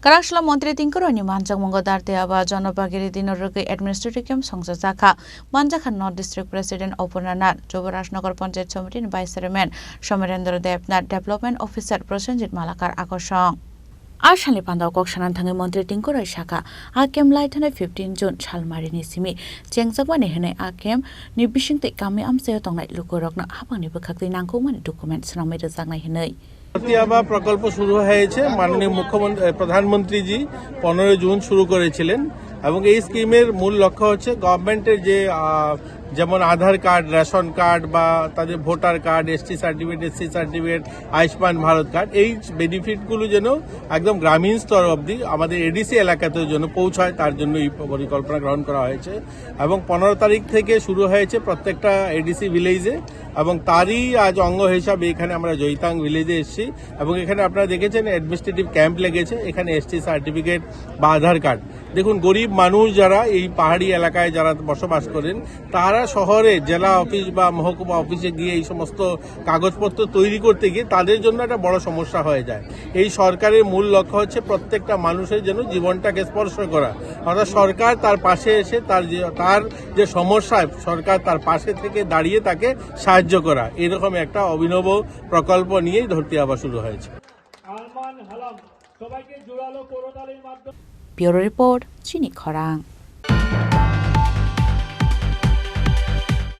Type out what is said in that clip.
Karangshla Montri Tinkoroni Manjak Mongodar Teaba Jonabagiri Dinorogi Administrative Camp Songsa Zaka Manjakhan North District President Opunanat Jobarashnagar Panchayat Committee Vice Chairman Somerendra Devnath Development Officer Prosenjit Malakar Akoshong Ashali Pandau Kokshanan Tangi Montri Tinkorai Shaka Akem Lighten 15 June Chalmari Nisimi Jengzagwani Hene Akem Nibishing Te Kami Amseo Tonglai Lukorokna Hapani Bukakli Nangkuman documents Rameda Zangai Hene আবার প্রকল্প শুরু হয়েছে মাননীয় মুখ্যমন্ত্রী প্রধানমন্ত্রীজি 15 June শুরু করেছিলেন এবং এই স্কিমের মূল লক্ষ্য হচ্ছে গভর্নমেন্টের যে যেমন আধার কার্ড রেশন কার্ড বা তাদের voter card ST certificate SC certificate Ayushman Bharat card এই বেনিফিটগুলো যেন একদম গ্রামীণ স্তর অবধি আমাদের এডিসি এলাকাতে যেন পৌঁছায় তার জন্য এই পরিকল্পনা গ্রহণ করা হয়েছে এবং 15 তারিখ থেকে শুরু হয়েছে প্রত্যেকটা এডিসি ভিলেজে এবং তারই আজ অঙ্গ হিসাবে এখানে আমরা জয়িতাং ভিলেজে এসেছি এবং এখানে আপনারা দেখেছেন অ্যাডমিনিস্ট্রেটিভ ক্যাম্প লেগেছে এখানে এসটি সার্টিফিকেট বা আধার কার্ড দেখুন গরিব মানুষ যারা এই পাহাড়ি এলাকায় যারা বসবাস করেন তারা শহরে জেলা অফিস বা মহকুমা অফিসে গিয়ে এই সমস্ত কাগজপত্র তৈরি করতে গিয়ে তাদের জন্য একটা বড় সমস্যা হয়ে যায় এই সরকারের মূল লক্ষ্য হচ্ছে প্রত্যেকটা মানুষের যেন জীবনটাকে স্পর্শ করা অর্থাৎ সরকার তার পাশে এসে তার যে সমস্যা সরকার তার পাশে থেকে দাঁড়িয়ে তাকে সাহায্য করা এরকম একটা অভিনব প্রকল্প নিয়েই ধরতে আবার শুরু হয়েছে ব্যুরো রিপোর্ট চিনি খরাং।